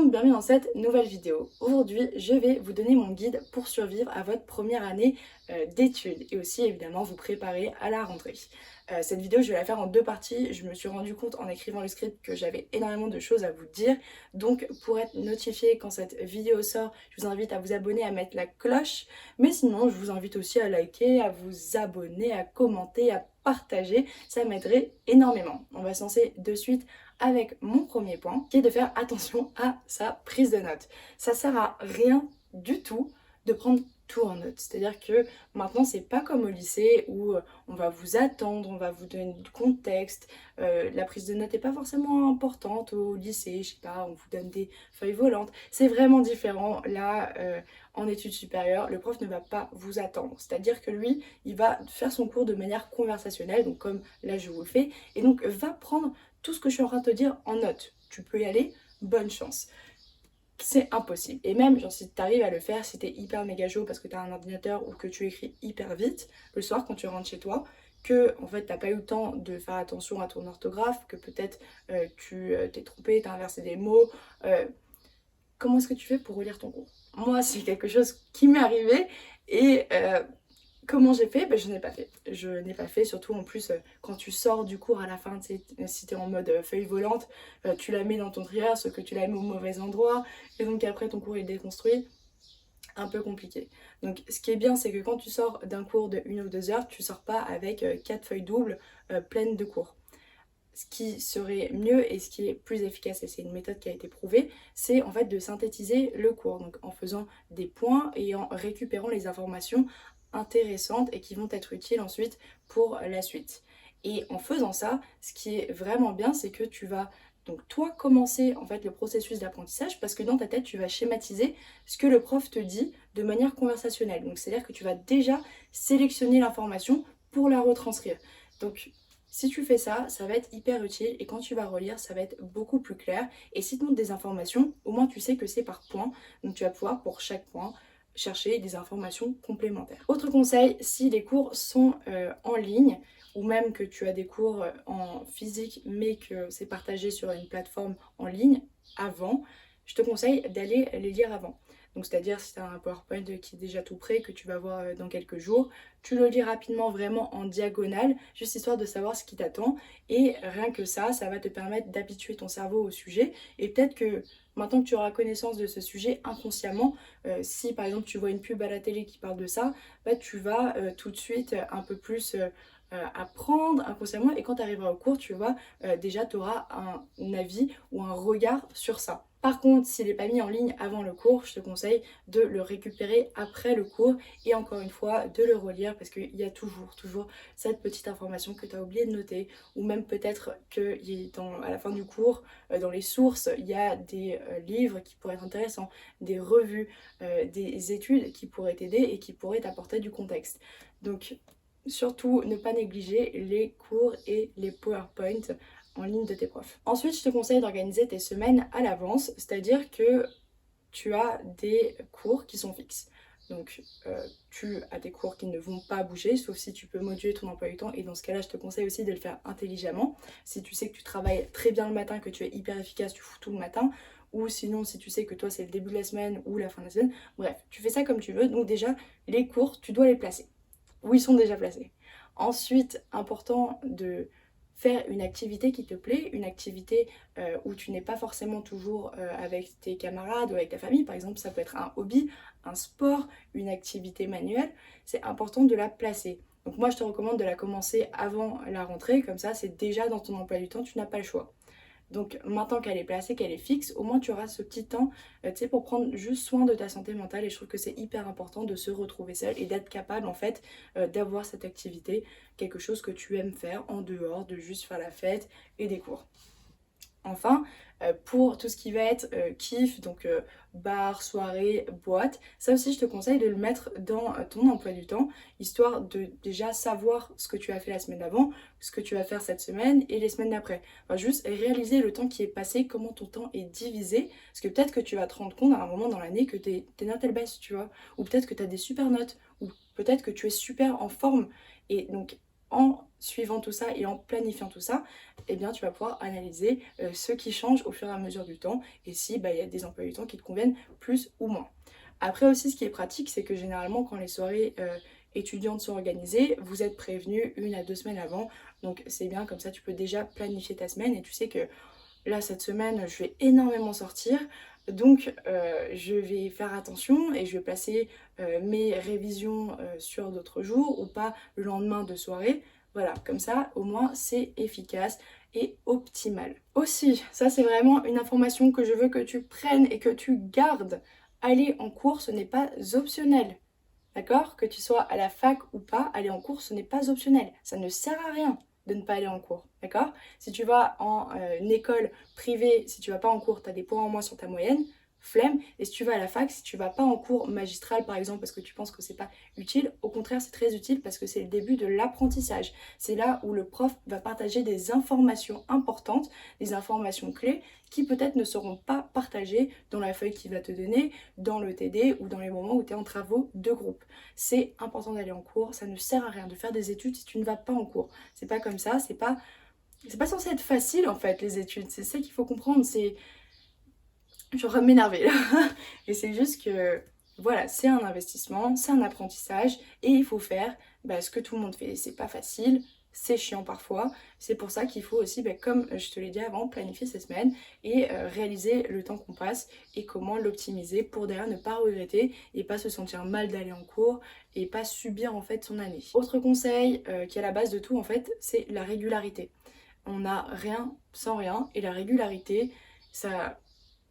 monde, bienvenue dans cette nouvelle vidéo. Aujourd'hui, je vais vous donner mon guide pour survivre à votre première année d'études et aussi évidemment vous préparer à la rentrée. Cette vidéo, je vais la faire en deux parties. Je me suis rendu compte en écrivant le script que j'avais énormément de choses à vous dire. Donc pour être notifié quand cette vidéo sort, je vous invite à vous abonner, à mettre la cloche. Mais sinon, je vous invite aussi à liker, à vous abonner, à commenter, à partager. Ça m'aiderait énormément. On va se lancer de suite avec mon premier point, qui est de faire attention à sa prise de notes. Ça sert à rien du tout de prendre tout en note. C'est-à-dire que maintenant, c'est pas comme au lycée où on va vous attendre, on va vous donner du contexte. La prise de notes n'est pas forcément importante au lycée, je sais pas, on vous donne des feuilles volantes. C'est vraiment différent. Là, en études supérieures, le prof ne va pas vous attendre. C'est-à-dire que lui, il va faire son cours de manière conversationnelle, donc comme là je vous le fais, et donc va prendre tout ce que je suis en train de te dire en note. Tu peux y aller, bonne chance. C'est impossible. Et même, genre, si tu arrives à le faire, si t'es hyper méga chaud parce que tu as un ordinateur ou que tu écris hyper vite, le soir quand tu rentres chez toi, que en fait t'as pas eu le temps de faire attention à ton orthographe, que peut-être tu t'es trompé, t'as inversé des mots, comment est-ce que tu fais pour relire ton cours? Moi, c'est quelque chose qui m'est arrivé et comment j'ai fait? Ben, je n'ai pas fait. Je n'ai pas fait, surtout en plus quand tu sors du cours à la fin, si tu es en mode feuille volante, tu la mets dans ton trieur, sauf que tu la mets au mauvais endroit, et donc après ton cours est déconstruit, un peu compliqué. Donc ce qui est bien, c'est que quand tu sors d'un cours de 1 ou 2 heures, tu sors pas avec 4 feuilles doubles pleines de cours. Ce qui serait mieux et ce qui est plus efficace, et c'est une méthode qui a été prouvée, c'est en fait de synthétiser le cours, donc en faisant des points et en récupérant les informations intéressantes et qui vont être utiles ensuite pour la suite. Et en faisant ça, ce qui est vraiment bien, c'est que tu vas donc toi commencer en fait le processus d'apprentissage parce que dans ta tête tu vas schématiser ce que le prof te dit de manière conversationnelle. Donc c'est-à-dire que tu vas déjà sélectionner l'information pour la retranscrire. Donc si tu fais ça, ça va être hyper utile et quand tu vas relire, ça va être beaucoup plus clair. Et si tu montres des informations, au moins tu sais que c'est par point. Donc tu vas pouvoir pour chaque point chercher des informations complémentaires. Autre conseil, si les cours sont en ligne ou même que tu as des cours en physique mais que c'est partagé sur une plateforme en ligne avant, je te conseille d'aller les lire avant. Donc c'est-à-dire si tu as un PowerPoint qui est déjà tout prêt, que tu vas voir dans quelques jours, tu le lis rapidement vraiment en diagonale, juste histoire de savoir ce qui t'attend. Et rien que ça va te permettre d'habituer ton cerveau au sujet. Et peut-être que maintenant que tu auras connaissance de ce sujet inconsciemment, si par exemple tu vois une pub à la télé qui parle de ça, bah, tu vas tout de suite un peu plus apprendre inconsciemment. Et quand tu arriveras au cours, tu vois, déjà tu auras un avis ou un regard sur ça. Par contre, s'il n'est pas mis en ligne avant le cours, je te conseille de le récupérer après le cours et encore une fois de le relire parce qu'il y a toujours cette petite information que tu as oublié de noter ou même peut-être que à la fin du cours, dans les sources, il y a des livres qui pourraient être intéressants, des revues, des études qui pourraient t'aider et qui pourraient t'apporter du contexte. Donc surtout ne pas négliger les cours et les PowerPoint en ligne de tes profs. Ensuite, je te conseille d'organiser tes semaines à l'avance, c'est-à-dire que tu as des cours qui sont fixes. Donc tu as des cours qui ne vont pas bouger, sauf si tu peux moduler ton emploi du temps. Et dans ce cas-là, je te conseille aussi de le faire intelligemment. Si tu sais que tu travailles très bien le matin, que tu es hyper efficace, tu fous tout le matin. Ou sinon, si tu sais que toi, c'est le début de la semaine ou la fin de la semaine. Bref, tu fais ça comme tu veux. Donc déjà, les cours, tu dois les placer. Où ils sont déjà placés. Ensuite, important de faire une activité qui te plaît, une activité où tu n'es pas forcément toujours avec tes camarades ou avec ta famille. Par exemple, ça peut être un hobby, un sport, une activité manuelle. C'est important de la placer. Donc moi, je te recommande de la commencer avant la rentrée. Comme ça, c'est déjà dans ton emploi du temps, tu n'as pas le choix. Donc maintenant qu'elle est placée, qu'elle est fixe, au moins tu auras ce petit temps pour prendre juste soin de ta santé mentale. Et je trouve que c'est hyper important de se retrouver seul et d'être capable en fait d'avoir cette activité, quelque chose que tu aimes faire en dehors de juste faire la fête et des cours. Enfin, pour tout ce qui va être kiff, donc bar, soirée, boîte, ça aussi je te conseille de le mettre dans ton emploi du temps, histoire de déjà savoir ce que tu as fait la semaine d'avant, ce que tu vas faire cette semaine et les semaines d'après. Enfin, juste réaliser le temps qui est passé, comment ton temps est divisé, parce que peut-être que tu vas te rendre compte à un moment dans l'année que tes notes elles baissent, tu vois, ou peut-être que tu as des super notes, ou peut-être que tu es super en forme, et donc en suivant tout ça et en planifiant tout ça, eh bien tu vas pouvoir analyser ce qui change au fur et à mesure du temps et si il y a des emplois du temps qui te conviennent plus ou moins. Après aussi, ce qui est pratique, c'est que généralement quand les soirées étudiantes sont organisées, vous êtes prévenus 1 à 2 semaines avant, donc c'est bien, comme ça tu peux déjà planifier ta semaine et tu sais que là cette semaine je vais énormément sortir, donc je vais faire attention et je vais placer mes révisions sur d'autres jours ou pas le lendemain de soirée. Voilà, comme ça au moins c'est efficace et optimal. Aussi, ça c'est vraiment une information que je veux que tu prennes et que tu gardes. Aller en cours, ce n'est pas optionnel. D'accord? Que tu sois à la fac ou pas, aller en cours, ce n'est pas optionnel. Ça ne sert à rien de ne pas aller en cours. D'accord? Si tu vas en une école privée, si tu vas pas en cours, tu as des points en moins sur ta moyenne, flemme. Et si tu vas à la fac, si tu vas pas en cours magistral par exemple parce que tu penses que c'est pas utile, au contraire c'est très utile parce que c'est le début de l'apprentissage. C'est là où le prof va partager des informations importantes, des informations clés qui peut-être ne seront pas partagées dans la feuille qu'il va te donner, dans le TD ou dans les moments où tu es en travaux de groupe. C'est important d'aller en cours, ça ne sert à rien de faire des études si tu ne vas pas en cours. C'est pas comme ça, c'est pas censé être facile en fait les études, c'est ça qu'il faut comprendre, c'est... Je suis en train de m'énerver là. Et c'est juste que voilà, c'est un investissement, c'est un apprentissage et il faut faire ce que tout le monde fait. C'est pas facile, c'est chiant parfois. C'est pour ça qu'il faut aussi, comme je te l'ai dit avant, planifier ses semaines et réaliser le temps qu'on passe et comment l'optimiser pour derrière ne pas regretter et pas se sentir mal d'aller en cours et pas subir en fait son année. Autre conseil qui est à la base de tout en fait, c'est la régularité. On n'a rien sans rien et la régularité, ça...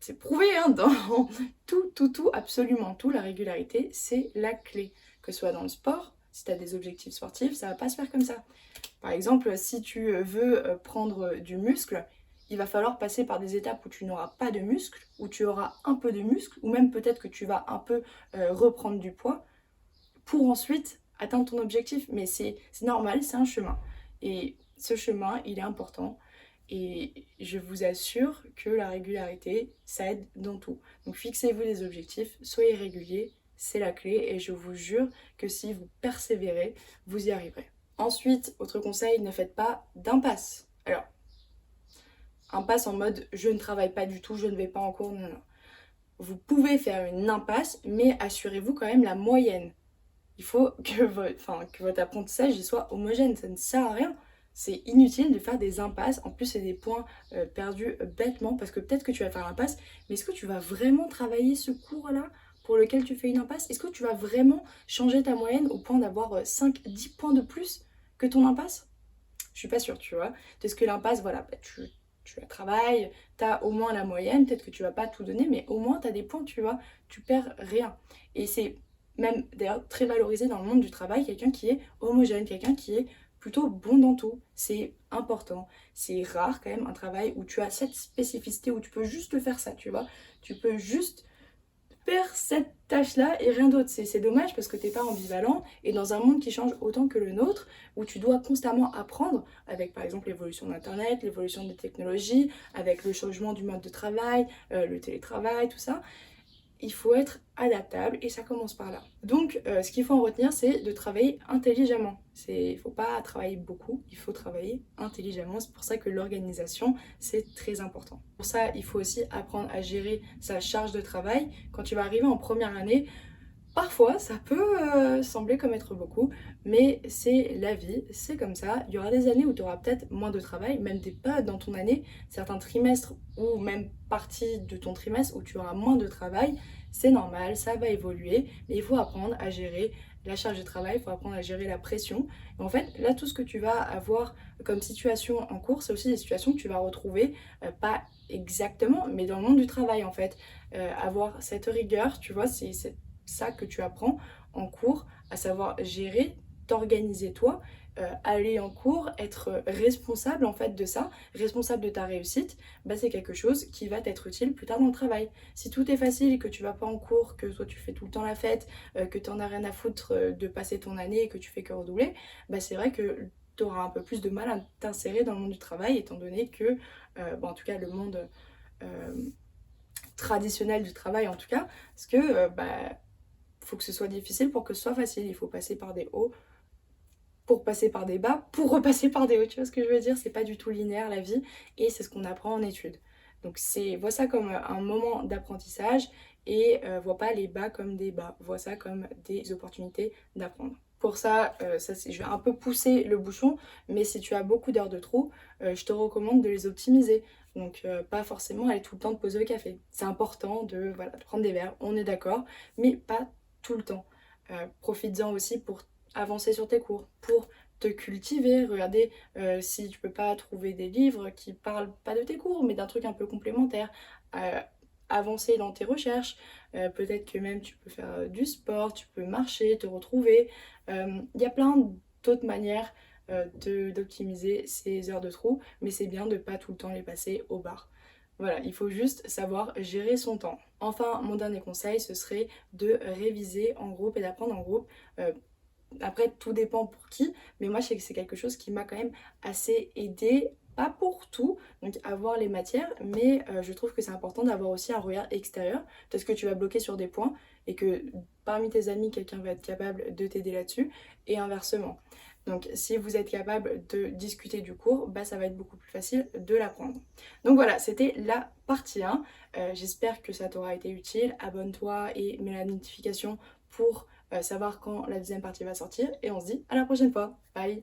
C'est prouvé hein, dans tout, absolument tout, la régularité, c'est la clé. Que ce soit dans le sport, si tu as des objectifs sportifs, ça va pas se faire comme ça. Par exemple, si tu veux prendre du muscle, il va falloir passer par des étapes où tu n'auras pas de muscle, où tu auras un peu de muscle, ou même peut-être que tu vas un peu reprendre du poids, pour ensuite atteindre ton objectif. Mais c'est normal, c'est un chemin. Et ce chemin, il est important. Et je vous assure que la régularité, ça aide dans tout. Donc fixez-vous des objectifs, soyez réguliers, c'est la clé et je vous jure que si vous persévérez, vous y arriverez. Ensuite, autre conseil, ne faites pas d'impasse. Alors, impasse en mode je ne travaille pas du tout, je ne vais pas en cours, non, non. Vous pouvez faire une impasse, mais assurez-vous quand même la moyenne. Il faut que votre apprentissage soit homogène, ça ne sert à rien. C'est inutile de faire des impasses. En plus, c'est des points perdus bêtement parce que peut-être que tu vas faire l'impasse, mais est-ce que tu vas vraiment travailler ce cours-là pour lequel tu fais une impasse? Est-ce que tu vas vraiment changer ta moyenne au point d'avoir 5-10 points de plus que ton impasse? Je suis pas sûre, tu vois. Parce que l'impasse, voilà, tu la travailles, tu as au moins la moyenne, peut-être que tu vas pas tout donner, mais au moins tu as des points, tu vois, tu perds rien. Et c'est même d'ailleurs très valorisé dans le monde du travail, quelqu'un qui est homogène, quelqu'un qui est plutôt bon dans tout. C'est important. C'est rare quand même un travail où tu as cette spécificité, où tu peux juste faire ça, tu vois. Tu peux juste faire cette tâche-là et rien d'autre. C'est dommage parce que t'es pas ambivalent et dans un monde qui change autant que le nôtre, où tu dois constamment apprendre avec par exemple l'évolution d'Internet, l'évolution des technologies, avec le changement du mode de travail, le télétravail, tout ça, il faut être adaptable et ça commence par là. Donc ce qu'il faut en retenir, c'est de travailler intelligemment. Il ne faut pas travailler beaucoup, il faut travailler intelligemment. C'est pour ça que l'organisation, c'est très important. Pour ça, il faut aussi apprendre à gérer sa charge de travail. Quand tu vas arriver en première année, parfois, ça peut sembler comme être beaucoup, mais c'est la vie, c'est comme ça. Il y aura des années où tu auras peut-être moins de travail, même des périodes dans ton année, certains trimestres ou même partie de ton trimestre où tu auras moins de travail. C'est normal, ça va évoluer, mais il faut apprendre à gérer la charge de travail, il faut apprendre à gérer la pression. Et en fait, là, tout ce que tu vas avoir comme situation en cours, c'est aussi des situations que tu vas retrouver, pas exactement, mais dans le monde du travail en fait. Avoir cette rigueur, tu vois, c'est ça que tu apprends en cours, à savoir gérer, t'organiser toi, aller en cours, être responsable en fait de ça, responsable de ta réussite, c'est quelque chose qui va t'être utile plus tard dans le travail. Si tout est facile, que tu vas pas en cours, que toi tu fais tout le temps la fête, que tu en as rien à foutre de passer ton année et que tu fais que redoubler, c'est vrai que tu auras un peu plus de mal à t'insérer dans le monde du travail étant donné que, en tout cas le monde traditionnel du travail en tout cas, parce que faut que ce soit difficile pour que ce soit facile. Il faut passer par des hauts pour passer par des bas, pour repasser par des hauts, tu vois ce que je veux dire? C'est pas du tout linéaire la vie et c'est ce qu'on apprend en études. Donc vois ça comme un moment d'apprentissage et vois pas les bas comme des bas, vois ça comme des opportunités d'apprendre. Pour ça, je vais un peu pousser le bouchon, mais si tu as beaucoup d'heures de trou, je te recommande de les optimiser. Donc pas forcément aller tout le temps te poser au café. C'est important de, voilà, de prendre des verres, on est d'accord, mais pas tout le temps. Profites-en aussi pour avancer sur tes cours, pour te cultiver, regarder si tu peux pas trouver des livres qui parlent pas de tes cours, mais d'un truc un peu complémentaire. Euh, Avancer dans tes recherches, peut-être que même tu peux faire du sport, tu peux marcher, te retrouver. Il y a plein d'autres manières d'optimiser ces heures de trou, mais c'est bien de pas tout le temps les passer au bar. Voilà, il faut juste savoir gérer son temps. Enfin, mon dernier conseil, ce serait de réviser en groupe et d'apprendre en groupe. Euh, Après, tout dépend pour qui, mais moi, je sais que c'est quelque chose qui m'a quand même assez aidé, pas pour tout, donc avoir les matières, mais je trouve que c'est important d'avoir aussi un regard extérieur, parce que tu vas bloquer sur des points et que parmi tes amis, quelqu'un va être capable de t'aider là-dessus, et inversement. Donc, si vous êtes capable de discuter du cours, bah, ça va être beaucoup plus facile de l'apprendre. Donc voilà, c'était la partie 1. J'espère que ça t'aura été utile. Abonne-toi et mets la notification pour savoir quand la deuxième partie va sortir. Et on se dit à la prochaine fois. Bye!